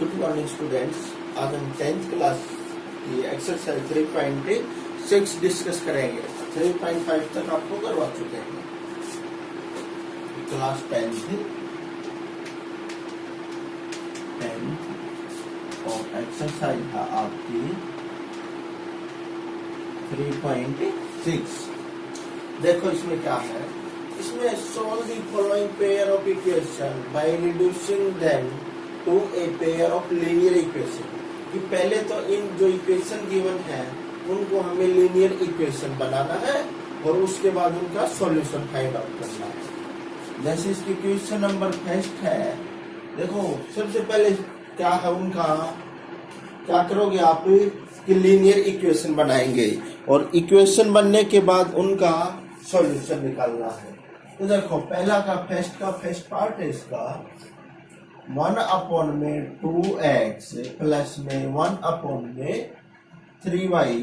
Good morning students. आज हम 10th class की एक्सरसाइज 3.6 डिस्कस करेंगे। 3.5 तक आपको करवा चुके हैं। क्लास 10th और एक्सरसाइज है आपकी 3.6। देखो इसमें क्या है। इसमें solve the following pair of equation by reducing them to a pair of linear equation। कि पहले तो इन जो इक्वेशन गिवन है उनको हमें लीनियर इक्वेशन बनाना है और उसके बाद उनका सॉल्यूशन फाइंड आउट करना है। जैसे इसकी क्वेश्चन नंबर फर्स्ट है। देखो सबसे पहले क्या है उनका, क्या करोगे आप कि लीनियर इक्वेशन बनाएंगे और इक्वेशन बनने के बाद उनका सॉल्यूशन निकालना है। तो देखो पहला का फर्स्ट पार्ट है इसका 1 में 2x प्लस में 1 में 3y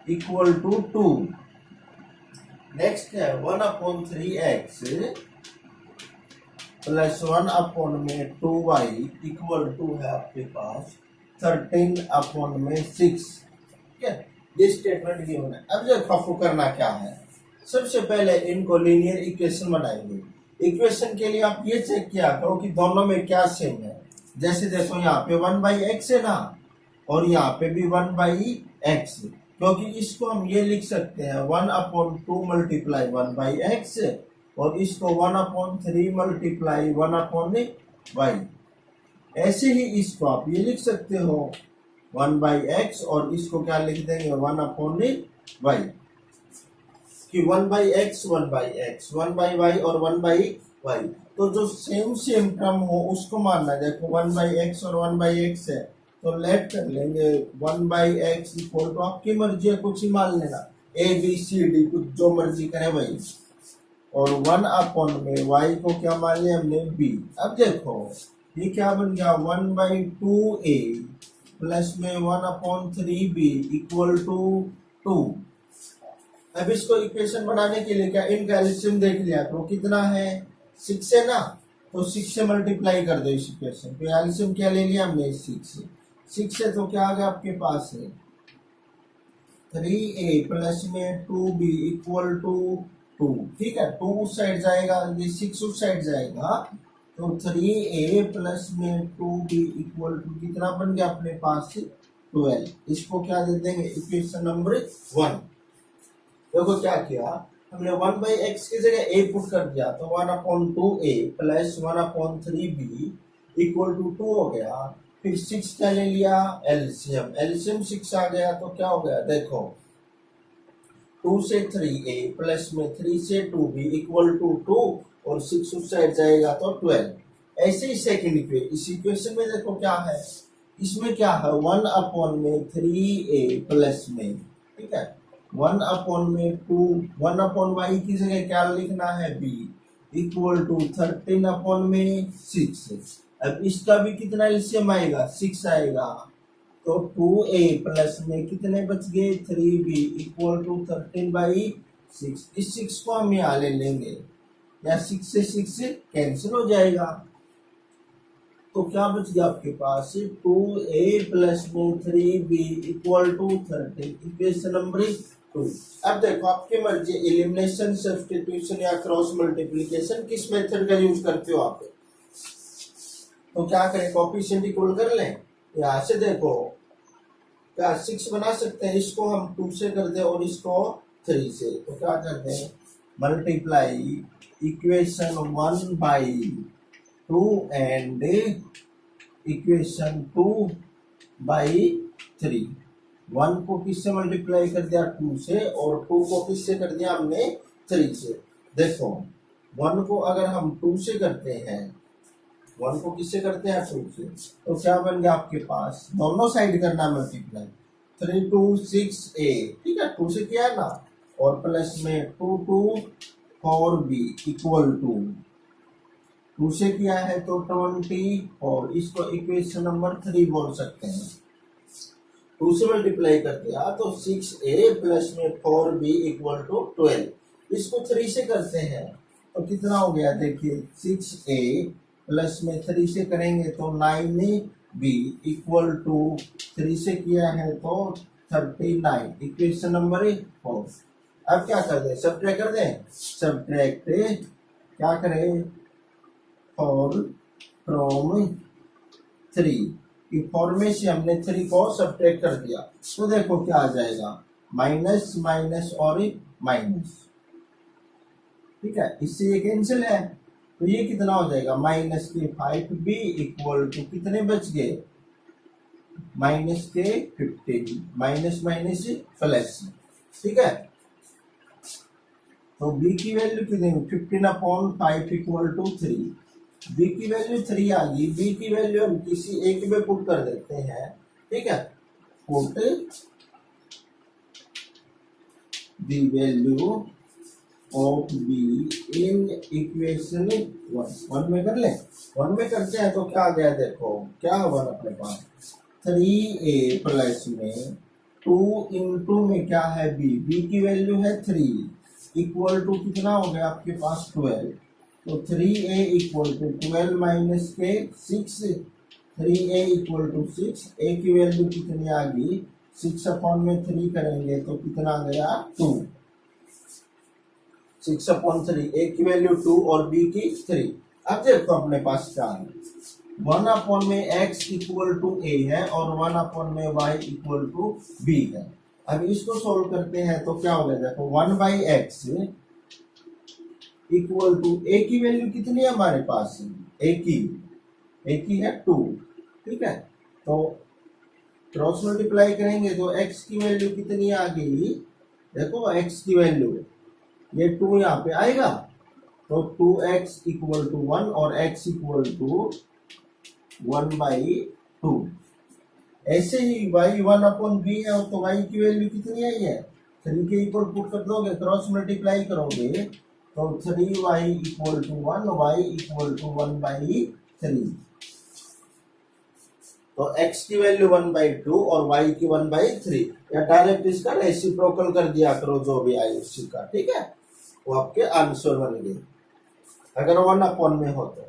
इक्वल टू 2। नेक्स्ट है 1/3x प्लस 1 में 2y इक्वल टू है आपके पास 13 में 6। ठीक है, ये स्टेटमेंट गिवन है। अब देखो आपको करना क्या है। सबसे पहले इनको लीनियर इक्वेशन बनाएंगे। इक्वेशन के लिए आप ये चेक किया करो कि दोनों में क्या सेम है। जैसे देखो यहाँ पे 1/x है ना, और यहाँ पे भी 1/x, क्योंकि इसको हम ये लिख सकते हैं 1/2 मल्टीप्लाई 1/x और इसको 1/3 मल्टीप्लाई 1/y। ऐसे ही इसको आप ये लिख सकते हो 1/x और इसको क्या लिख देंगे 1/y, कि 1/x 1/x 1/y और 1/y। तो जो सेम टर्म हो उसको मानना है। देखो 1/x और 1/x है तो लेट कर लेंगे 1/x इक्वल टू आपकी मर्जी है, कुछ ही मान लेना ABCD, कुछ जो मर्जी करे वही। और 1 में y को क्या मान लिया हमने b। अब देखो ये क्या बन गया 1/2a प्लस में 1/3b इक्वल टू 2। अब इसको इक्वेशन बनाने के लिए क्या इनका एलसीएम देख लिया तो कितना है 6 है ना, तो 6 से मल्टीप्लाई कर दो इस इक्वेशन। तो एलसीएम क्या ले लिया हमने 6 से, तो क्या आ गया आपके पास है 3a प्लस में 2b इक्वल टू 2। ठीक है, 2 उस साइड जाएगा, ये 6 उस साइड जाएगा, तो 3a प्लस में 2b इक्वल टू कितना बन गया अपने पास 12। इसको क्या दे देंगे इक्वेशन नंबर 1। देखो क्या किया हमने 1/x की जगह a पुट कर दिया तो 1/2a plus 1/3b equal to 2 हो गया। फिर 6 का ले लिया एलसीएम 6 आ गया तो क्या हो गया देखो 2 से 3a प्लस में 3 से 2b इक्वल टू 2 और 6 उस साइड जाएगा तो 12। ऐसे ही सेकंड इक्वेशन, इस इक्वेशन में देखो क्या है, इसमें क्या है 1 में 3a प्लस में, ठीक है 1 में 2 1/y की जगह क्या लिखना है b इक्वल टू 13 में 6। अब इसका भी कितना एलसीएम आएगा 6 आएगा, तो 2a प्लस में कितने बच गए 3b इक्वल टू 13/6। इस 6 को हम यहाँ ले लेंगे या 6 से 6 कैंसिल हो जाएगा, तो क्या बच गया आपके पास 2a प्लस में 3b equal to 13, equation number 2। अब देखो आपकी मर्जी एलिमिनेशन, सब्स्टिट्यूशन या क्रॉस मल्टीप्लिकेशन किस मेथड का यूज करते हो आप। तो क्या करें कोएफिशिएंट इक्वल कर लें। यहाँ से देखो क्या 6 बना सकते हैं, इसको हम 2 से कर दे और इसको 3 से, तो क्या करते हैं मल्टीप्लाई इक्वेशन 1/2 एंड इक्वेशन 2/3। 1 को किससे मल्टीप्लाई कर दिया 2 से और 2 को किससे कर दिया हमने 3 से। देखो 1 को अगर हम 2 से करते हैं, 1 को किससे करते हैं 2 से, तो क्या बन गया आपके पास दोनों साइड करना मल्टीप्लाई 3 2 6a, ठीक है 2 से किया है ना, और प्लस में 2 2 4b इक्वल टू 2 से किया है तो 20 और इसको इक्वेशन नंबर 3 बोल सकते हैं। 2 से मल्टीप्लाई कर दिया तो 6a प्लस में 4b इक्वल टू 12। इसको 3 से करते हैं तो कितना हो गया देखिए 6a प्लस में 3 से करेंगे तो 9 बी इक्वल टू 3 से किया है तो 39, इक्वेशन नंबर 4। अब क्या कर दें, सब्ट्रैक्ट कर दें, सब्ट्रैक्ट क्या करें, 4 फ्रॉम 3, फोर में से हमने 3 को सब्ट्रैक्ट कर दिया तो देखो क्या आ जाएगा, माइनस माइनस और माइनस, ठीक है, इससे ये कैंसिल है तो ये कितना हो जाएगा, माइनस के 5b इक्वल टू कितने बच गए, माइनस के 15, माइनस माइनस प्लस, ठीक है। तो b की वैल्यू कितनी, 15/5 इक्वल टू 3, b की वैल्यू 3 आ गई, b की वैल्यू हम किसी एक में पुट कर देते हैं, ठीक है, put the value of b in equation 1 में कर लें, 1 में करते हैं तो क्या आ गया, देखो क्या होगा अपने पास, 3a प्लस में 2 इंटू में क्या है b की वैल्यू है 3 इक्वल टू कितना हो गया आपके पास 12, तो 3a इक्वल टू 12 माइनस के 6, 3a इक्वल टू 6, a की वैल्यू कितनी आ गई, 6/3 करेंगे तो कितना आ गया 2, 6/3, a की वैल्यू 2 और b की 3। अब देखो अपने पास क्या है, 1/x इक्वल टू a है और 1/y इक्वल टू b है। अब इसको सोल्व करते हैं तो क्या हो गया, देखो 1/x इक्वल टू a की वैल्यू कितनी है हमारे पास, a की है 2, ठीक है, तो क्रॉस मल्टीप्लाई करेंगे तो x की वैल्यू कितनी आ गई, देखो x की वैल्यू ये 2 यहाँ पे आएगा तो 2x इक्वल टू 1 और x इक्वल टू 1/2। ऐसे ही y 1/b है तो y की वैल्यू कितनी आई है, 3 के इक्वल पुट कर दोगे, क्रॉस मल्टीप्लाई करोगे तो 3y equal to 1, y equal to 1/3, तो x की वैल्यू 1/2 और y की 1/3, या डायरेक्ट इसका रेसिप्रोकल कर दिया करो जो भी आए उसी का, ठीक है, वो आपके आंसर बन गए अगर 1/, में हो तो।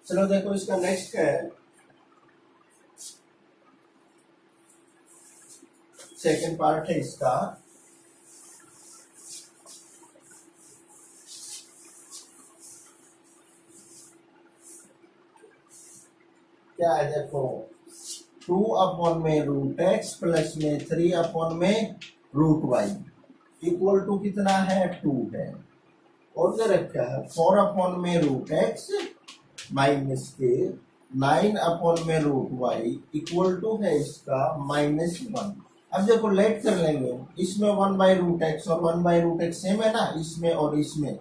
चलो देखो इसका नेक्स्ट क्या है, सेकंड पार्ट है इसका, क्या है देखो, 2/√x प्लस में 3/√y इक्वल टू कितना है 2 है, और क्या रखा है 4/√x माइनस के 9/√y इक्वल टू है इसका -1। अब देखो लेट कर लेंगे, इसमें 1/√x और 1/√x सेम है ना, इसमें और इसमें,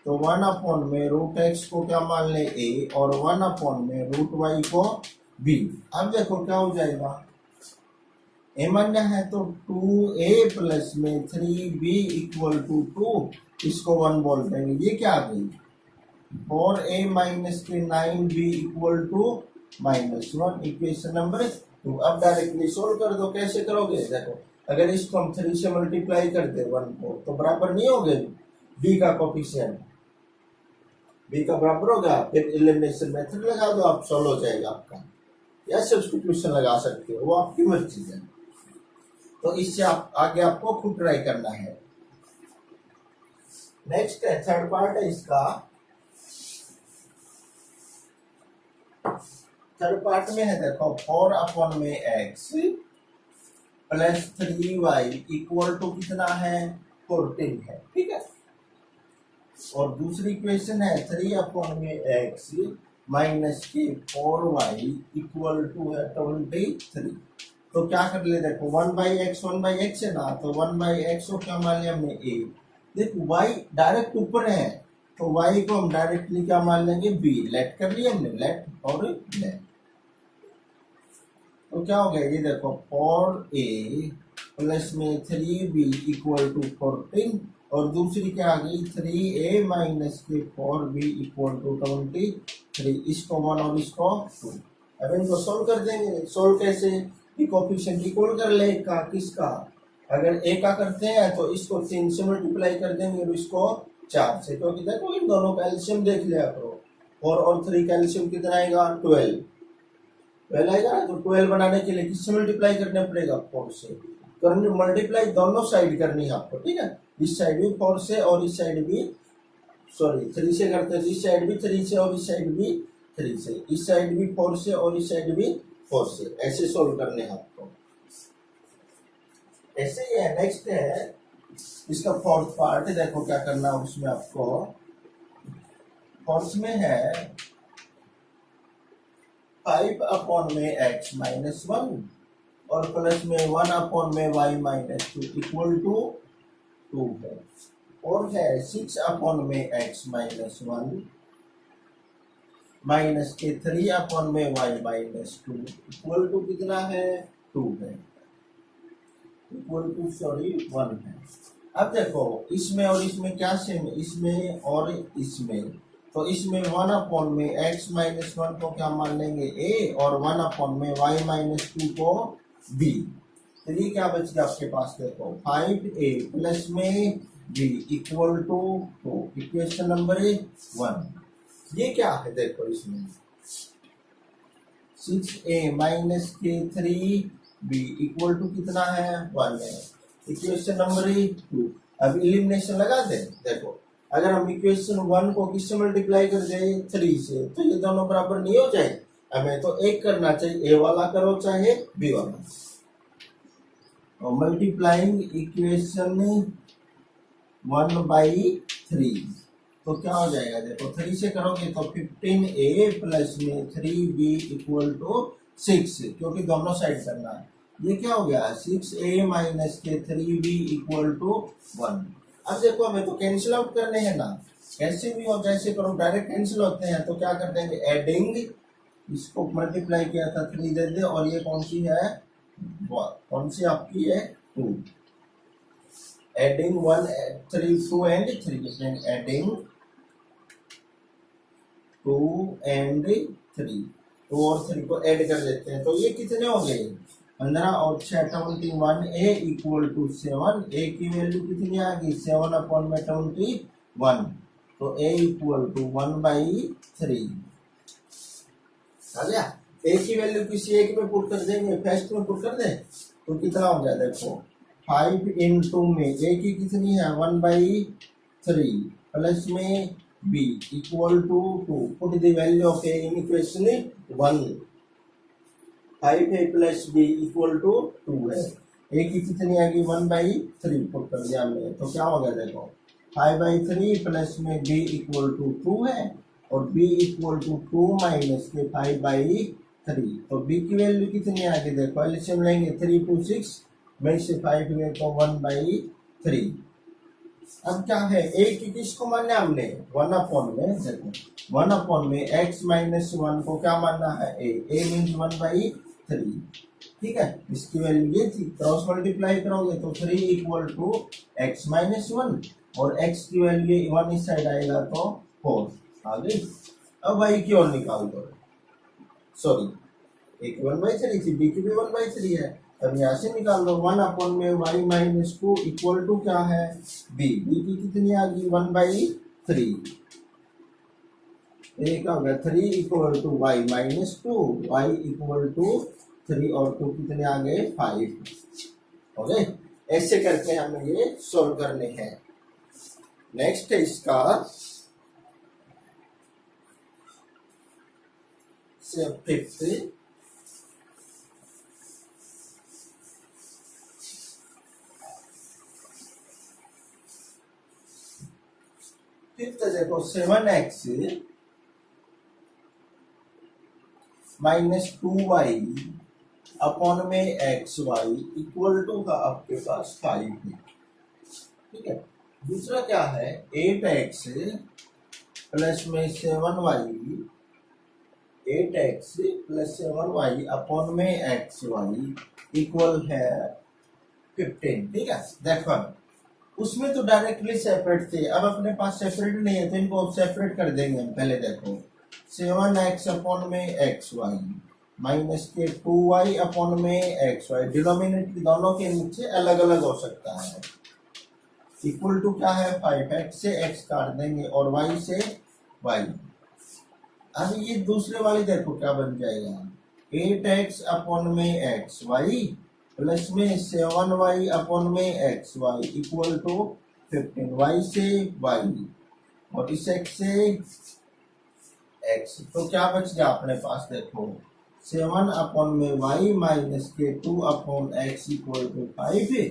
तो 1/√x को क्या मान ले a और 1/√y को b। अब देखो क्या हो जाएगा, a मान्य है तो 2a प्लस में 3b इक्वल टू 2, इसको 1 बोल देंगे, ये क्या आ गई 4a माइनस के 9b equal to -1, equation number 2। अब डायरेक्टली सोल्व कर दो, कैसे करोगे, देखो अगर इसको हम 3 से मल्टीप्लाई करते 1 को तो बराबर नहीं हो गए b का कोफिशिएंट, b का बराबर होगा, फिर एलिमिनेशन मेथड लगा दो, आप सॉल्व हो जाएगा आपका, या सब्स्टिट्यूशन लगा सकते हो, वो आपकी मर्जी है। तो इससे आप आगे आपको खुद ट्राई करना है। नेक्स्ट है थर्ड पार्ट है इसका, थर्ड पार्ट में है देखो 4/x plus 3y equal to कितना है 14 है, ठीक है, और दूसरी इक्वेशन है 3/x माइनस के 4y इक्वल टू है 23। तो क्या कर ले, देखो 1/x है ना, तो 1/x को क्या मान लिया हमने a, देखो y डायरेक्ट ऊपर है तो y को हम डायरेक्टली क्या मान लेंगे b, लेट कर लिया हमने, लेट और लेट, तो क्या हो गया ये देखो 4a प्लस में 3b इक्वल टू 14, और दूसरी क्या आ गई 3a माइनस के 4b इक्वल टू 23, इसको 1 और इसको 2। अब इनको सोल्व कर देंगे, सोल्व कैसे, कोफिशिएंट इक्वल कर ले का किसका, अगर a का करते हैं तो इसको 3 से मल्टीप्लाई कर देंगे और इसको 4 से, क्योंकि देखो इन दोनों का एलसीएम देख लिया करो, 4 और 3 का एलसीएम कितना आएगा 12, 12 आएगा ना, तो 12 बनाने के लिए किससे मल्टीप्लाई करना पड़ेगा? 4 से। तो मल्टीप्लाई दोनों साइड करनी है आपको, ठीक है। इस साइड भी 4 से और इस साइड भी, सॉरी 3 से करते हैं, इस साइड भी 3 से और इस साइड भी 3 से, इस साइड भी 4 से और इस साइड भी 4 से, ऐसे सोल्व करने हैं आपको। ऐसे ही है। नेक्स्ट है इसका फोर्थ पार्ट, देखो क्या करना है उसमें आपको। फोर्थ में है 5 अपॉन में x माइनस 1 और प्लस में 1 अपॉन में y माइनस 2 इक्वल टू 2 है। और है 6 अपॉन में x माइनस 1 माइनस के 3 अपॉन में y माइनस 2 इक्वल टू कितना है? 2 है, इक्वल टू सॉरी 1 है। अब देखो इसमें और इसमें क्या सेम है? इसमें और इसमें, तो इसमें 1 अपॉन में x माइनस 1 को क्या मान लेंगे? a, और 1 अपॉन में y माइनस 2 को b। तो ये क्या बच गया आपके पास? देखो 5a प्लस में b equal to 2, equation number 1। ये क्या है? देखो इसमें 6a माइनस के 3b इक्वल टू कितना है? 1 है, इक्वेशन नंबर 2। अब एलिमिनेशन लगा दे। देखो अगर हम इक्वेशन 1 को किससे मल्टीप्लाई कर दे? 3 से, तो ये दोनों बराबर नहीं हो जाए। हमें तो एक करना चाहिए, ए वाला करो चाहे बी वाला। और मल्टीप्लाइंग इक्वेशन 1/3, तो क्या हो जाएगा? देखो 3 से करोगे तो 15a प्लस में 3b इक्वल टू 6, क्योंकि दोनों साइड करना है। ये क्या हो गया? 6a माइनस के 3b इक्वल टू 1। अब देखो हमें तो कैंसिल आउट करने हैं ना, कैसे भी हो जैसे करो, डायरेक्ट कैंसिल होते हैं। तो क्या कर देंगे? एडिंग, इसको मल्टीप्लाई किया था 3 दे दे, और ये कौन सी है? कौन सी आपकी है? 2। एडिंग 1 3 2 एंड 3, एडिंग 2 एंड 3, 2 और 3 को ऐड कर देते हैं। तो ये कितने हो गए? 15 और 6 21, a इक्वल टू 7। a की वैल्यू कितनी आ गई? 7 अपॉन में 21, तो a इक्वल टू 1/3 आ गया। a की वैल्यू किसी एक में पुट कर देंगे, फर्स्ट में पुट कर दे, तो कितना हो गया? देखो 5 इंटू में a की कितनी है? 1/3 प्लस में b equal to 2। Put the value of a in equation 1। 5a plus b equal to 2 है। a की कितनी आएगी? 1/3 पुट कर दिया हमने, तो क्या हो गया? देखो 5/3 प्लस में b इक्वल टू 2 है, और b इक्वल टू 2 माइनस के 5/3, तो b की वैल्यू कितनी आ गई? देखो एलसीएम लेंगे 3 2 6 में से 5 गए तो 1/3। अब क्या है? a की किसको मानना है हमने? 1 अपॉन में, देखो 1 अपॉन में x माइनस 1 को क्या मानना है? a मीन्स 1/3, ठीक है। इसकी वैल्यू ये थी, क्रॉस मल्टीप्लाई करोगे तो 3 इक्वल टू x माइनस 1, और x की वैल्यू 1 इस साइड आएगा तो 4 आ गई। अब y की ओर निकाल दो, सॉरी a की 1/3 थी, b की भी 1/3 है। अब यहाँ से निकाल दो 1 अपॉन में y माइनस 2 इक्वल टू क्या है? b की कितनी आ गई? 1/3। एक हो गया 3 equal to y minus 2, y equal to 3 और 2 कितने आ गए? 5 हो गए। ऐसे करके हमें ये सोल्व करने हैं। नेक्स्ट है इसका फिफ्थ। देखो 7x माइनस 2y अपॉन में xy इक्वल टू का आपके पास 5 है, ठीक है। दूसरा क्या है? 8x प्लस में 7y, 8x plus 7y upon में xy इक्वल है 15, ठीक है। देखो उसमें तो डायरेक्टली सेपरेट थे, अब अपने पास सेपरेट नहीं है, तो इनको सेपरेट कर देंगे हम। पहले देखो 7x अपॉन में xy माइनस के 2y अपॉन में xy, डिनोमिनेटर दोनों के नीचे अलग अलग हो सकता है, इक्वल टू क्या है? 5x से x काट देंगे और y से y। अब ये दूसरे वाली देखो क्या बन जाएगा? 8x अपॉन में एक्स वाई प्लस में 7y अपॉन में x y equal to 15 y से y और इस x से x। तो क्या बच गया अपने पास, देखो 7 अपॉन में y माइनस के 2 अपॉन एक्स इक्वल टू 5 है।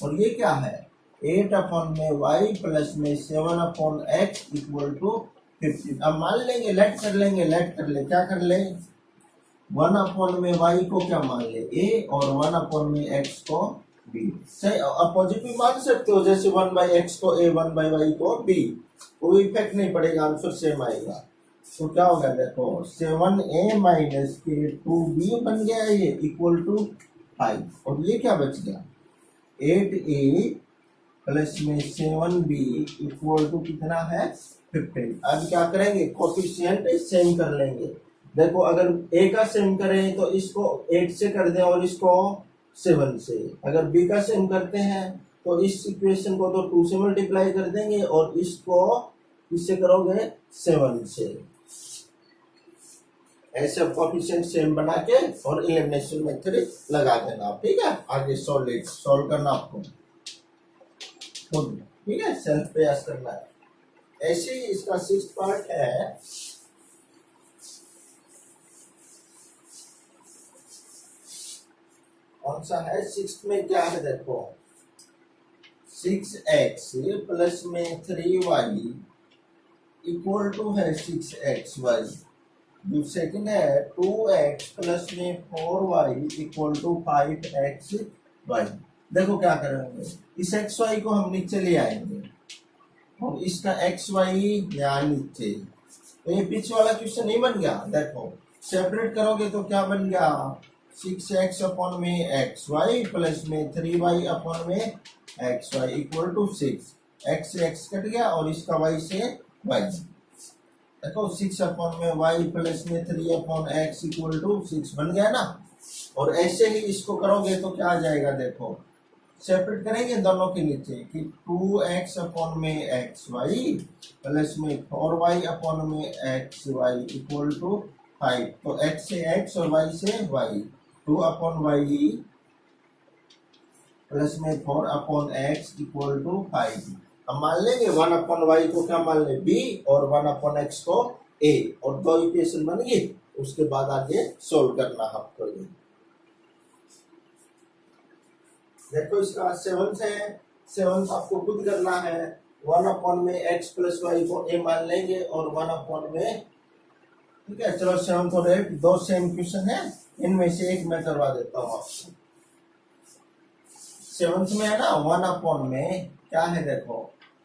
और ये क्या है 8 अपॉन में y प्लस में 7 अपॉन एक्स इक्वल टू 15। अब मान लेंगे लेट कर लेंगे, लेट कर ले, क्या कर ले 1 अपॉन में y को क्या मान ले a और 1 अपॉन में x को b। सही अपोजिट भी मान सकते हो, जैसे 1 बाई एक्स को a 1 बाई y को b, कोई इफेक्ट नहीं पड़ेगा, आंसर सेम आएगा। तो क्या होगा देखो 7a माइनस के 2b बन गया ये इक्वल टू 5। और ये क्या बच गया 8a प्लस में 7b इक्वल टू कितना है 15। अब क्या करेंगे कोफिशिएंट सेम कर लेंगे। देखो अगर a का सेम करें तो इसको 8 से कर दें और इसको 7 से। अगर b का सेम करते हैं तो इस इक्वेशन को तो 2 से मल्टीप्लाई कर देंगे और इसको इससे करोगे 7 से। ऐसे कोफिशिएंट सेम बना के और एलिमिनेशन मेथड लगा देना, ठीक है। आगे सॉल्व करना आपको खुद, ठीक है, सेल्फ प्रयास करना है। ऐसे ही इसका 6th पार्ट है। कौन सा है 6th में, क्या है देखो 6x प्लस में 3y इक्वल टू है 6xy। जो सेकंड है 2x प्लस में 4y इक्वल टू 5xy। देखो क्या करेंगे इस xy को हम नीचे ले आएंगे और इसका xy यहाँ नीचे। तो ये पीछे वाला क्वेश्चन नहीं बन गया। देखो सेपरेट करोगे तो क्या बन गया 6x अपॉन में xy प्लस में 3y अपॉन में xy इक्वल टू 6। x से x कट गया और इसका y से y। देखो 6 अपॉन में y प्लस में 3 अपॉन x इक्वल टू 6 बन गया ना। और ऐसे ही इसको करोगे तो क्या आ जाएगा, देखो सेपरेट करेंगे दोनों के नीचे कि 2x अपॉन में xy प्लस में 4y अपॉन में xy इक्वल टू 5। तो x से x और y से y 2 अपॉन y प्लस में 4 अपॉन x इक्वल टू 5। अब मान लेंगे 1 अपॉन y को क्या मान ले b और 1 अपॉन x को a और दो इक्वेशन बन गई। उसके बाद आगे सोल्व करना आपको। देखो इसका 7th है, 7th आपको खुद करना है। 1 अपॉन में x प्लस वाई को a मान लेंगे और 1 अपॉन में, ठीक है। चलो 7th और 8 दो सेम क्वेश्चन है, इनमें से एक मैं करवा देता हूँ आपको। 7th में है ना 1 अपॉन में क्या है देखो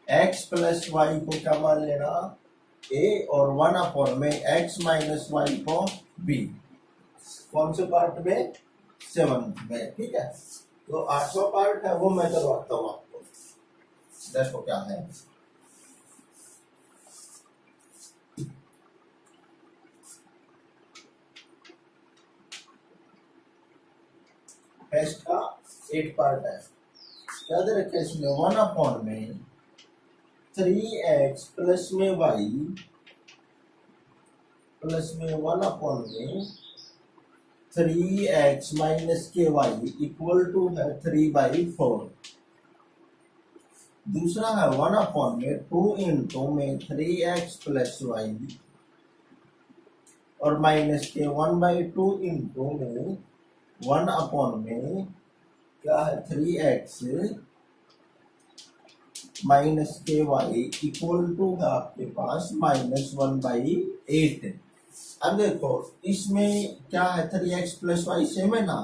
x प्लस वाई को क्या मान लेना a और 1 अपॉन में x माइनस वाई को b। कौन से पार्ट में 7th में, ठीक है। तो 8वां पार्ट है वो मैं करवाता हूँ आपको। देखो क्या है टेस्ट का 8 पार्ट है। याद रखें इसमें 1 अपॉन में 3x प्लस में y प्लस में 1 अपॉन में 3x माइनस के वाई इक्वल टू है 3/4। दूसरा है 1 अपॉन में 2 इंटू में 3x प्लस वाई और माइनस के 1/2 इंटू में 1 अपॉन में क्या है 3x माइनस के वाई इक्वल टू है आपके पास -1/8। अब देखो इसमें क्या है 3x प्लस वाई सेम है ना,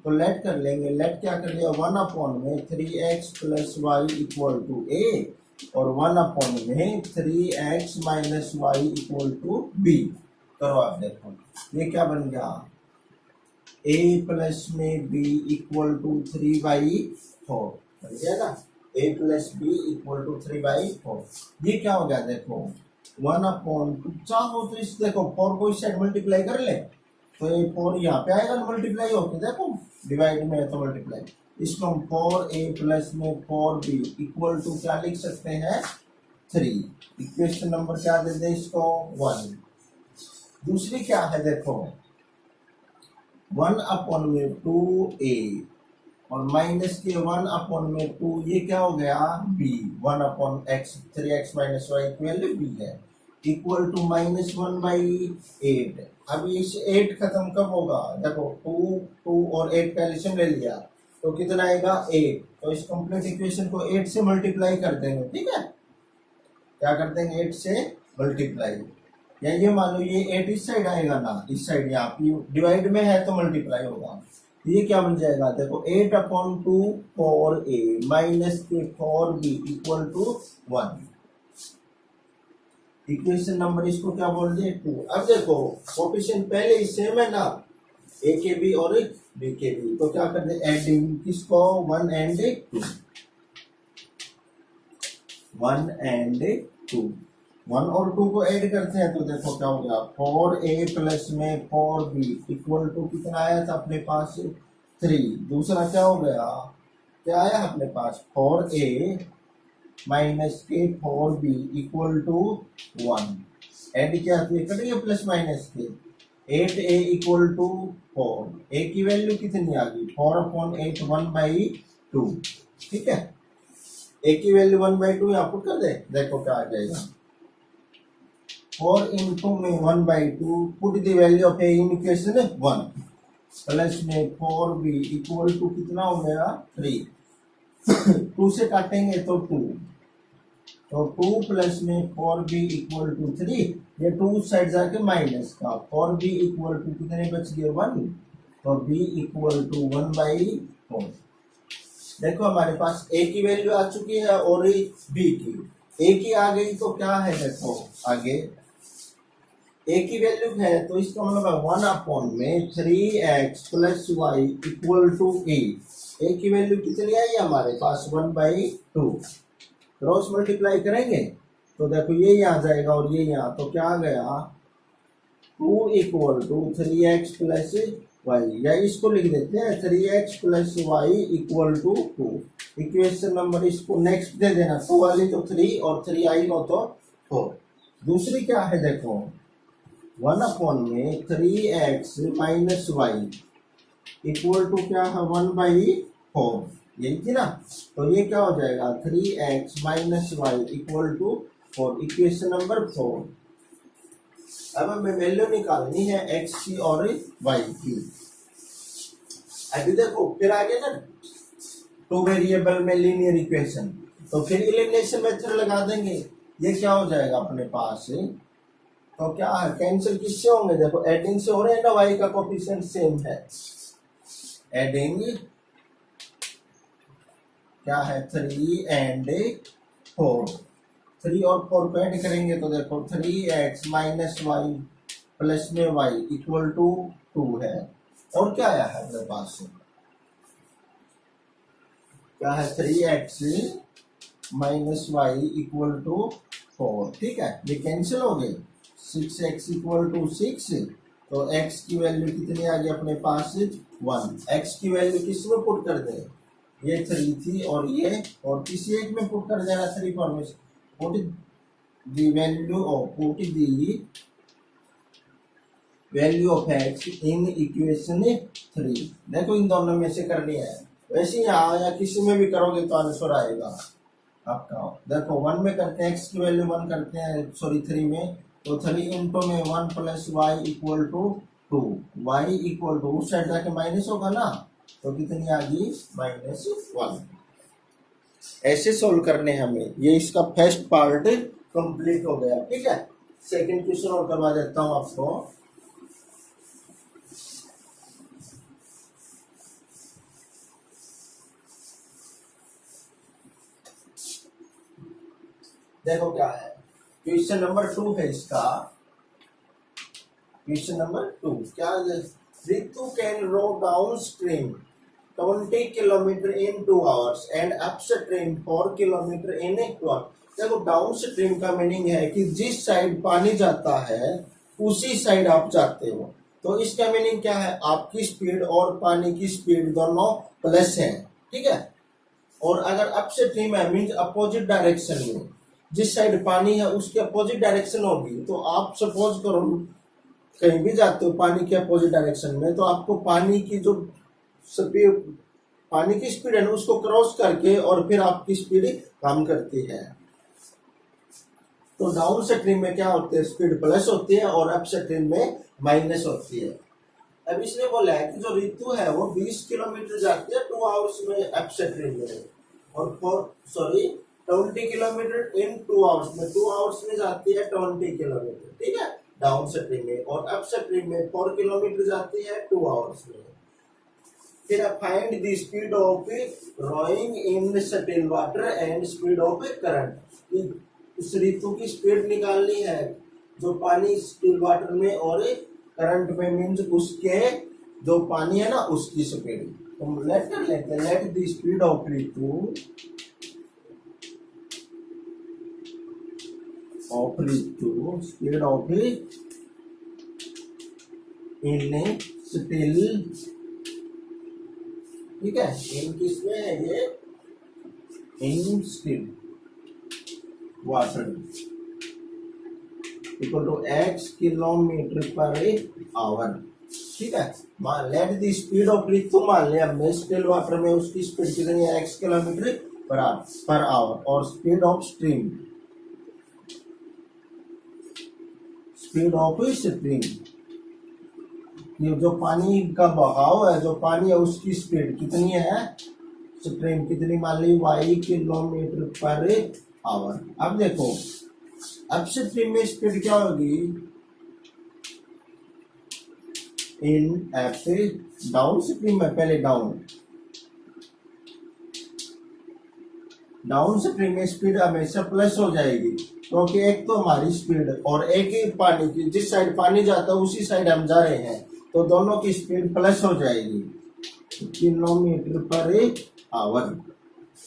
तो लेट कर लेंगे। लेट क्या कर लिया 1 अपॉन में 3x plus y equal to a और 1 अपॉन में 3x minus y equal to b। करो आप देखो ये क्या बन गया a प्लस में b इक्वल टू 3/4 बन गया ना। a plus b equal to 3/4। ये क्या हो गया देखो 1 अपॉन चाहो तो इस देखो 4 को इस साइड मल्टीप्लाई कर ले तो ये 4 यहाँ पे आएगा मल्टीप्लाई होके। देखो डिवाइड में है तो मल्टीप्लाई। इसको हम 4a प्लस में 4b इक्वल टू क्या लिख सकते हैं 3। इक्वेशन नंबर क्या दे दे इसको 1। दूसरी क्या है देखो 1/2 a और माइनस के 1/2 ये क्या हो गया b 1/x 3x minus y की वैल्यू b है इक्वल टू -1/8। अब इस 8 खत्म कब होगा देखो 2 और 8 का एलसीएम ले लिया तो कितना आएगा 8। तो इस कंप्लीट इक्वेशन को 8 से मल्टीप्लाई कर देंगे ठीक है। क्या कर देंगे 8 से मल्टीप्लाई या ये मान लो ये 8 इस साइड आएगा ना इस साइड यहाँ डिवाइड में है तो मल्टीप्लाई होगा। ये क्या बन जाएगा देखो 8/2 4a माइनस के 4b equal to 1। Equation number इसको क्या बोल दिए 2। अब देखो कोफिशिएंट पहले ही सेम है ना a के b और b के b तो क्या कर दे एडिंग किसको 1 एंड 2 1 एंड 2 1 और 2 को ऐड करते हैं तो देखो क्या हो गया 4a प्लस में 4b इक्वल टू कितना आया था अपने पास 3। दूसरा क्या हो गया क्या आया अपने पास 4a माइनस के 4b इक्वल टू 1 ऐड क्या करेंगे प्लस माइनस के 8a इक्वल टू 4 a की वैल्यू कितनी आ गई 4/8 1/2 ठीक है। a की वैल्यू 1/2 यहाँ पुट कर दे देखो क्या आ जाएगा 4 इंटू में 1/2 put the value of a in equation 1 plus में 4b इक्वल टू कितना हो गया 3 2 से काटेंगे तो 2 तो 2 प्लस में 4b इक्वल टू 3 ये 2 साइड जाके माइनस का 4b इक्वल टू कितने बच गए 1 तो b इक्वल टू 1/4। देखो हमारे पास a की वैल्यू आ चुकी है और b की a की आ गई तो क्या है देखो आगे a की वैल्यू है तो इसका मतलब है 1 में 3x plus y equal to a की वैल्यू कितनी आई हमारे पास 1/2 क्रॉस मल्टीप्लाई करेंगे तो देखो ये यहाँ जाएगा और ये यहाँ तो क्या आ गया 2 equal to 3x plus Y या इसको लिख देते हैं 3x plus y equal to 2। Equation number इसको नेक्स्ट दे देना 2 वाली तो 3 और 3 आई हो तो 4। दूसरी क्या है देखो 1 में 3x minus y equal to क्या है 1/4 यही थी ना तो ये क्या हो जाएगा 3x minus y equal to 4 equation number 4। अब हमें वैल्यू निकालनी है x की और y की। अभी देखो फिर आगे ना 2 वेरिएबल में लीनियर इक्वेशन तो फिर एलिमिनेशन मेथड लगा देंगे ये क्या हो जाएगा अपने पास तो क्या है कैंसिल किससे होंगे देखो एडिंग से हो रहे हैं ना y का कोफिशिएंट सेम है एडिंग क्या है 3 एंड 4 3 और 4 को ऐड करेंगे तो देखो 3x माइनस वाई प्लस में y इक्वल टू 2 है और क्या आया है मेरे पास क्या है 3x minus y equal to 4 ठीक है ये कैंसिल हो गए 6x इक्वल टू 6 तो x की वैल्यू कितनी आ गई अपने पास 1 x की वैल्यू किस में पुट कर दे ये 3 थी और ये और किसी एक में पुट कर देना 3 formation put the value of x in equation 3। देखो इन दोनों में से करनी है वैसे यहाँ या किसी में भी करोगे तो आंसर आएगा आपका। देखो 1 में करते हैं x की वैल्यू 1 करते हैं सॉरी 3 में तो 3 इंटू में 1 plus y equal to 2 y equal to उस साइड जाके माइनस होगा ना तो कितनी आ गई -1। ऐसे सोल्व करने हमें ये इसका फर्स्ट पार्ट कंप्लीट हो गया ठीक है। सेकंड क्वेश्चन और करवा देता हूं आपको। देखो क्या है क्वेश्चन नंबर 2 है इसका क्वेश्चन नंबर 2 क्या Ritu can row downstream 20 kilometre in 2 hours and upstream 4 kilometre in 1 hour। देखो डाउन स्ट्रीम का मीनिंग है कि जिस साइड पानी जाता है उसी साइड आप जाते हो तो इसका मीनिंग क्या है आपकी स्पीड और पानी की स्पीड दोनों प्लस है ठीक है। और अगर अपस्ट्रीम है मींस अपोजिट डायरेक्शन में जिस साइड पानी है उसके अपोजिट डायरेक्शन होगी तो आप सपोज करो कहीं भी जाते हो पानी के अपोजिट डायरेक्शन में, तो आपको पानी की जो स्पीड, पानी की स्पीड है ना, उसको क्रॉस करके और फिर आपकी स्पीड काम करती है। तो डाउन स्ट्रीम में क्या होते हैं, स्पीड प्लस होती है और अप स्ट्रीम में माइनस होती है। अब इसने बोला है कि जो ऋतु है वो 20 किलोमीटर जाती है 2 आवर्स में अप स्ट्रीम में, और 20 किलोमीटर इन 2 आवर्स में, 2 आवर्स में जाती है 20 किलोमीटर, ठीक है, डाउन स्ट्रीम में। और अप स्ट्रीम में 4 किलोमीटर जाती है 2 आवर्स में। फिर find the speed of rowing in still water and speed of current. उस ऋतु की स्पीड निकालनी है जो पानी स्टिल वाटर में और करंट में, मीन्स उसके जो पानी है ना उसकी स्पीड। तो लेट कर लेते हैं, let the speed of Ritu speed of in still, ठीक है, इन किसमें है ये, in still water equal to x kilometre per hour, ठीक है। Let the speed of Ritu मान लिया हमने, स्टिल वाटर में उसकी स्पीड कितनी है, x किलोमीटर पर आवर, और speed of stream, speed of stream, ये जो पानी का बहाव है, जो पानी है उसकी स्पीड कितनी है, स्ट्रीम कितनी मान ली, y किलोमीटर पर आवर। अब देखो अप स्ट्रीम में स्पीड क्या होगी, इन एफ, डाउन स्ट्रीम में पहले डाउन स्ट्रीम में स्पीड हमेशा प्लस हो जाएगी, क्योंकि एक तो हमारी स्पीड और एक ही पानी की, जिस साइड पानी जाता है उसी साइड हम जा रहे हैं, तो दोनों की स्पीड प्लस हो जाएगी, किलोमीटर पर आवर।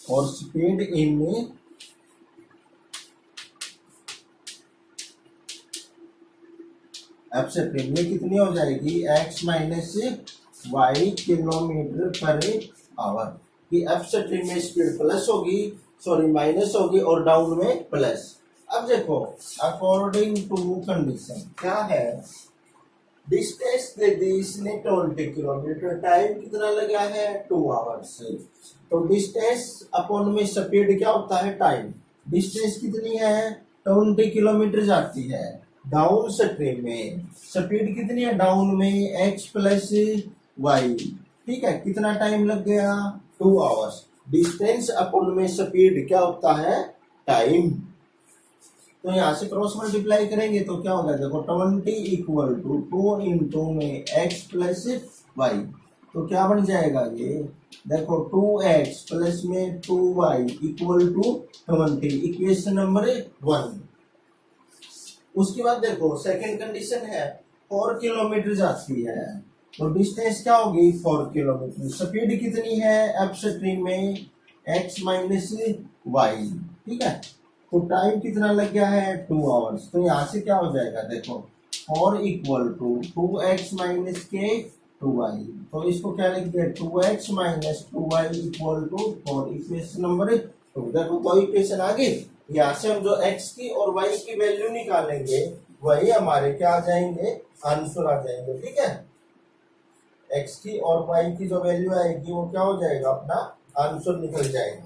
और स्पीड इन एफ स्ट्रीम में कितनी हो जाएगी, x minus y kilometre per hour. कि एफ स्ट्रीम में स्पीड प्लस होगी, सॉरी माइनस होगी, और डाउन में प्लस। अब देखो अकॉर्डिंग टू कंडीशन क्या है, डिस्टेंस दे दी इसने 20 किलोमीटर, टाइम कितना लगा है 2 आवर्स। तो डिस्टेंस अपॉन में स्पीड क्या होता है, टाइम। डिस्टेंस कितनी है 20 किलोमीटर जाती है, डाउन स्ट्रीम में स्पीड कितनी है, डाउन में x प्लस वाई, ठीक है, कितना टाइम लग गया 2 आवर्स। डिस्टेंस अपॉन में स्पीड क्या होता है, टाइम। तो यहाँ से क्रॉस मल्टीप्लाई करेंगे तो क्या होगा, देखो 20 इक्वल टू 2 इंटू में x प्लस वाई, तो क्या बन जाएगा ये, देखो 2x प्लस में 2y equal to 20, equation number 1। उसके बाद देखो सेकंड कंडीशन है 4 किलोमीटर जाती है, तो डिस्टेंस क्या होगी 4 किलोमीटर, स्पीड कितनी है अप स्ट्रीम में x माइनस वाई, ठीक है, तो टाइम कितना लग गया है 2 आवर्स। तो यहाँ से क्या हो जाएगा, देखो 4 इक्वल टू 2x माइनस के 2y, तो इसको क्या लिख दिया 2x minus 2y equal to 4, equation number 2। देखो दो इक्वेशन आ गई, यहाँ से हम जो x की और y की वैल्यू निकालेंगे वही हमारे क्या आ जाएंगे, आंसर आ जाएंगे, ठीक है। x की और y की जो वैल्यू आएगी वो क्या हो जाएगा, अपना आंसर निकल जाएगा।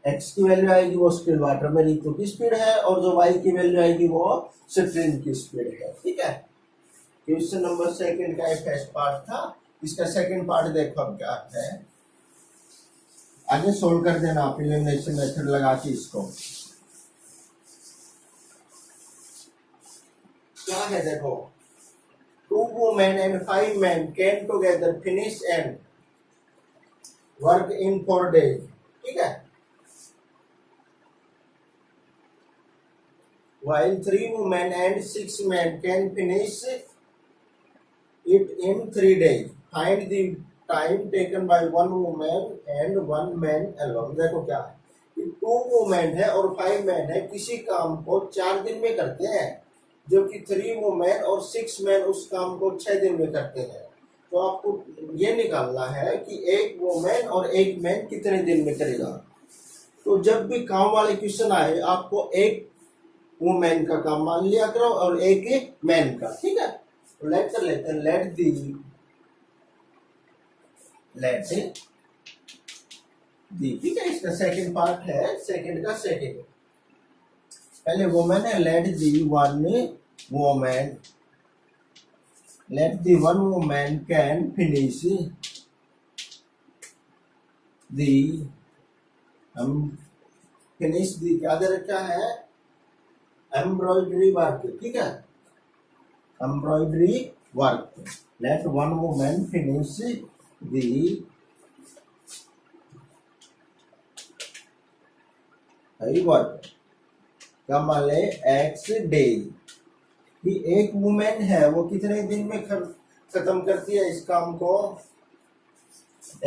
x की वैल्यू आएगी वो स्टिल वाटर में ऋतु की स्पीड है, और जो y की वैल्यू आएगी वो स्ट्रीम की स्पीड है, ठीक है। क्वेश्चन नंबर सेकंड का फर्स्ट पार्ट था, इसका सेकंड पार्ट देखो अब क्या है, आगे सोल्व कर देना आप एलिमिनेशन मेथड लगा के। इसको क्या है देखो, 2 women and 5 men came together finish and work in 4 days, ठीक है, while 3 women and 6 men can finish it in 3 days. Find the time taken by 1 woman and 1 man alone। देखो क्या है, 2 women है और 5 men है, किसी काम को 4 दिन में करते हैं, जबकि 3 वुमेन और 6 मैन उस काम को 6 दिन में करते हैं। तो आपको ये निकालना है कि एक वुमेन और एक मैन कितने दिन में करेगा। तो जब भी काम वाले क्वेश्चन आए आपको एक वुमेन का काम मान लिया करो और एक मैन का, ठीक है। तो लेट कर लेते हैं, लेट दी, ठीक है। इसका सेकंड पार्ट है, सेकंड का सेकंड, पहले वुमेन है, late the one women, let the one woman can finish the finish the क्या दे रखा है, एम्ब्रॉयडरी वर्क, ठीक है, embroidery work. let one woman finish the work क्या मान ले x days, कि एक वुमेन है वो कितने दिन में खत्म करती है इस काम को,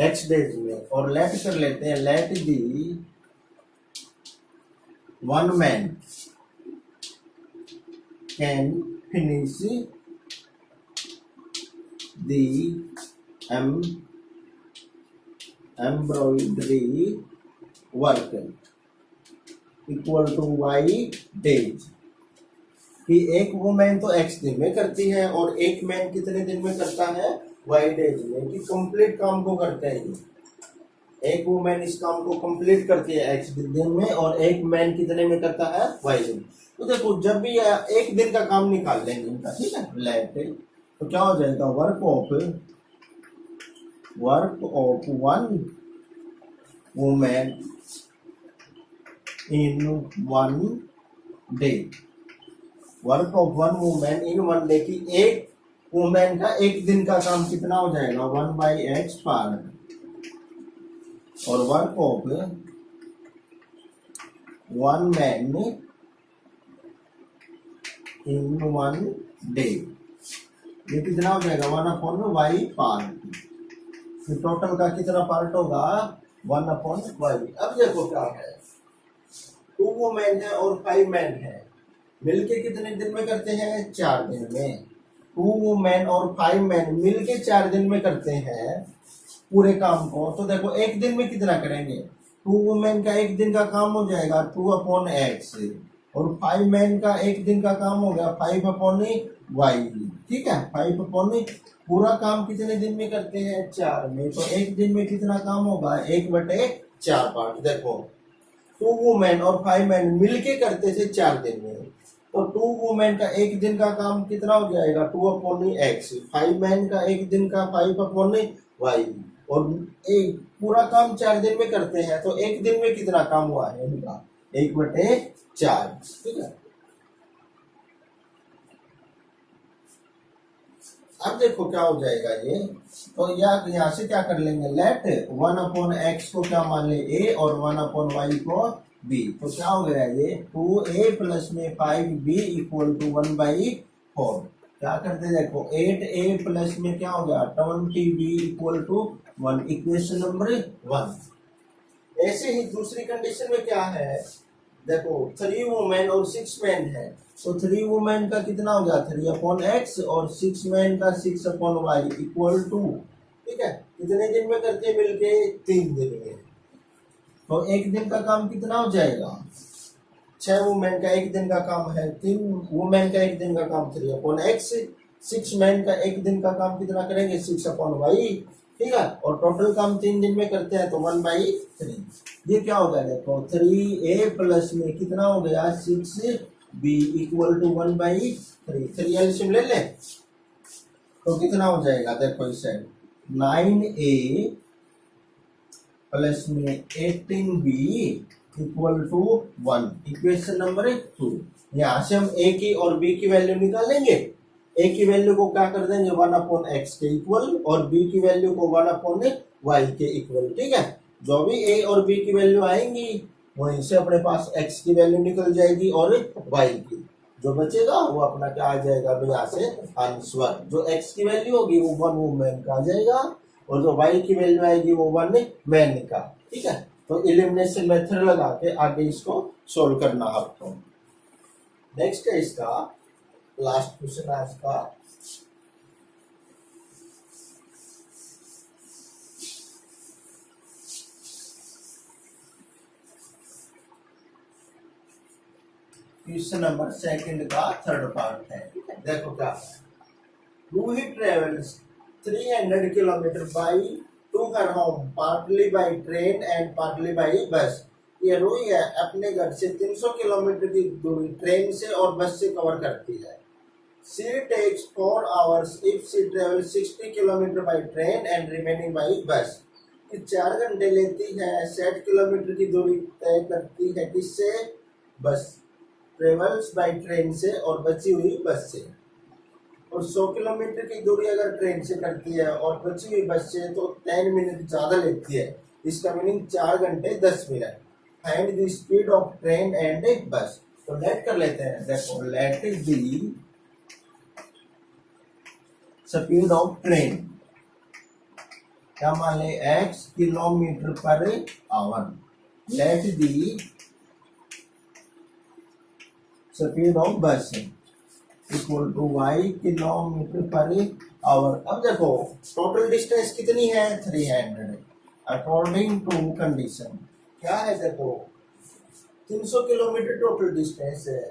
x डेज में। और लेट कर लेते हैं, let the one man can finish the embroidery work equal to y days, कि एक वुमेन तो x दिन में करती है और एक मैन कितने दिन में करता है, y डेज में, कि कंप्लीट काम को करते हैं। एक वुमेन इस काम को कंप्लीट करती है x दिन में और एक मैन कितने में करता है, y दिन। तो देखो जब भी एक दिन का काम निकाल लेंगे इनका, ठीक है, लेट, तो क्या हो जाएगा, work of one women in one day, work of one women in one day, की एक वुमेन का एक दिन का काम कितना हो जाएगा, 1/x पार्ट, और work of one man in one day, ये कितना हो जाएगा, 1/y पार्ट। तो टोटल का कितना पार्ट होगा, 1/y। अब देखो क्या है, 2 वुमेन है और 5 मैन है, मिलके कितने दिन में करते हैं, 4 दिन में। 2 वुमेन और 5 मैन मिलके 4 दिन में करते हैं पूरे काम को। तो देखो एक दिन में कितना करेंगे, 2 वुमेन का एक दिन का काम हो जाएगा 2/x, और 5 मैन का एक दिन का काम हो गया 5/y, ठीक है, 5 पूरा काम कितने दिन में करते हैं, 4 में। तो एक दिन में कितना काम होगा, 1/4 पार्ट। देखो 2 वुमेन और 5 मैन मिलके करते थे 4 दिन में, तो 2 वुमेन का एक दिन का काम कितना हो जाएगा, 2/x, 5 मैन का एक दिन का 5/y, और एक पूरा काम 4 दिन में करते हैं, तो एक दिन में कितना काम हुआ है इनका, 1/4, ठीक है। अब देखो क्या हो जाएगा ये, तो यहाँ से क्या कर लेंगे, लेट 1/x को क्या मान ले, a, और 1/y को b, तो क्या हो गया ये 2a प्लस में 5b इक्वल टू 1/4। क्या करते देखो, 8a प्लस में क्या हो गया, 20b equal to 1, equation number 1। ऐसे ही दूसरी कंडीशन में क्या है, देखो 3 वुमेन और 6 मैन है, तो 3 वुमेन का कितना हो गया, 3/x, और 6 मैन का 6/y इक्वल टू, ठीक है, कितने दिन में करते हैं मिलके, 3 दिन में। तो एक दिन का काम कितना हो जाएगा, 6 वुमेन का एक दिन का काम है, 3 वुमेन का एक दिन का काम 3/x, 6 मैन का एक दिन का काम कितना करेंगे, 6/y, ठीक है, और टोटल काम 3 दिन में करते हैं तो 1/3। ये क्या हो गया, देखो 3a प्लस में कितना हो गया, 6b इक्वल टू 1/3। 3 एलसीएम ले ले तो कितना हो जाएगा, देखो इस साइड 9a प्लस में 18b equal to 1, equation number 2। यहाँ से हम a की और b की वैल्यू निकालेंगे, a की वैल्यू को क्या कर देंगे 1/x के इक्वल, और b की वैल्यू को 1/y के इक्वल, ठीक है। जो भी a और b की वैल्यू आएंगी वहीं से अपने पास x की वैल्यू निकल जाएगी और y की, जो बचेगा वो अपना क्या आ जाएगा भाई, यहाँ से आंसर, जो x की वैल्यू होगी वो 1 वुमेन का आ जाएगा, और जो y की वैल्यू आएगी वो 1 मैन का, ठीक है। तो एलिमिनेशन मेथड लगा के आगे इसको सोल्व करना आपको। नेक्स्ट है इसका लास्ट क्वेश्चन आज का, क्वेश्चन नंबर सेकंड का थर्ड पार्ट है। देखो क्या, Rohit travels 300 kilometre by to her home partly by train and partly by bus. ये रोही है अपने घर से 300 किलोमीटर की दूरी ट्रेन से और बस से कवर करती है। She takes 4 hours if she travels 60 kilometre by train and remaining by bus. 4 घंटे लेती है 60 किलोमीटर की दूरी तय करती है किससे? बस। ट्रेवल्स बाई ट्रेन से और बची हुई बस से। और 100 किलोमीटर की दूरी अगर ट्रेन से करती है और बची हुई बस से तो 10 मिनट ज्यादा लेती है। इसका मीनिंग 4 घंटे 10 minute. Find the speed of train and bus. तो लेट कर लेते हैं। देखो, let the speed of train, क्या मान ले, x kilometre per hour. Let the speed of bus equal to y kilometre per hour. अब देखो टोटल डिस्टेंस कितनी है? 300। अकॉर्डिंग टू कंडीशन क्या है? देखो 300 किलोमीटर टोटल डिस्टेंस है।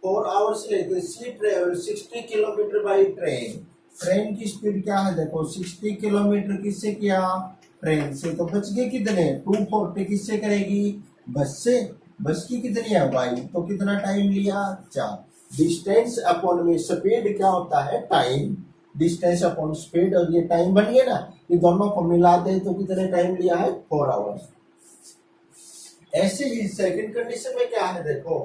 4 आवर्स लेते। See travel 60 kilometre by train. Train की स्पीड क्या है? देखो 60 किलोमीटर किससे किया? ट्रेन से। तो बच गए कितने? 240 किससे करेगी? बस से। बस की कितनी है? वाई। तो कितना टाइम लिया? 4। डिस्टेंस अपॉन में स्पीड क्या होता है? टाइम। डिस्टेंस अपॉन स्पीड, और ये टाइम बन गया ना, ये दोनों को मिला दे तो कितने टाइम लिया है? 4 आवर्स। ऐसे ही सेकंड कंडीशन में क्या है? देखो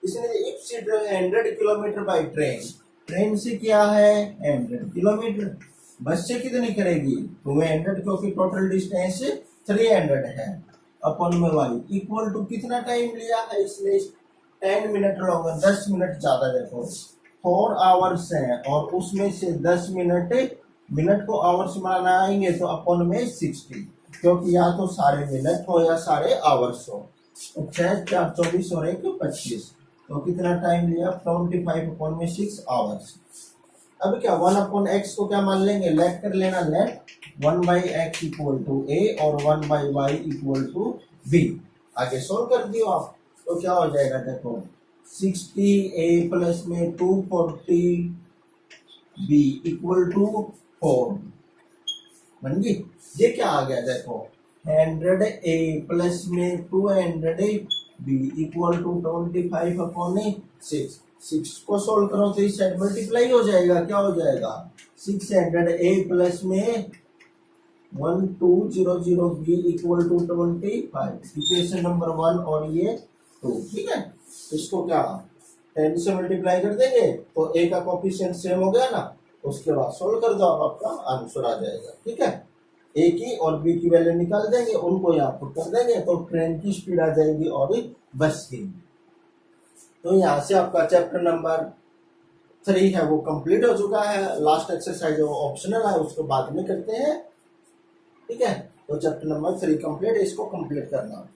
इसने if she 100 kilometre by train, train से क्या है? 100 किलोमीटर। बस से कितनी करेगी? 200, क्योंकि टोटल डिस्टेंस 300 है। अपन में वाई इक्वल टू कितना टाइम लिया है इसने? 10 मिनट लोगे, 10 मिनट ज्यादा। देखो 4 आवर्स है और उसमें से 10 मिनट, मिनट को आवर्स बनाएंगे तो अपन में 60, क्योंकि या तो सारे मिनट हो या सारे आवर्स हो। तो 6 4 24 और 1 25, तो कितना टाइम लिया? 25 अपॉन में 6 आवर्स। अब क्या 1 अपॉन एक्स को क्या मान लेंगे? लेट कर लेना। Let 1 by X equal to A और 1 by Y equal to B. आगे सोल्व कर दियो आप, तो क्या हो जाएगा? देखो 60 ए प्लस में 240 बी इक्वल टू 4 बन गई। ये क्या आ गया? देखो 100 ए प्लस में 200 बी इक्वल टू 25 अपॉन 6। 6 को सोल्व करो तो इस साइड मल्टीप्लाई हो जाएगा। क्या हो जाएगा? 600 ए प्लस में 1200 B equal to 25। Equation number 1 और ये 2। ठीक है, इसको क्या 10 से मल्टीप्लाई कर देंगे तो ए का कोफिशिएंट सेम हो गया ना, उसके बाद सोल्व कर दो, आपका आंसर आ जाएगा। ठीक है, ए की और बी की वैल्यू निकाल देंगे, उनको यहाँ पुट कर देंगे तो ट्रेन की स्पीड आ जाएगी और बस की। तो यहाँ से आपका चैप्टर नंबर 3 है वो कंप्लीट हो चुका है। लास्ट एक्सरसाइज वो ऑप्शनल है, उसको बाद में करते हैं। ठीक है, तो चैप्टर नंबर 3 कंप्लीट, इसको कंप्लीट करना।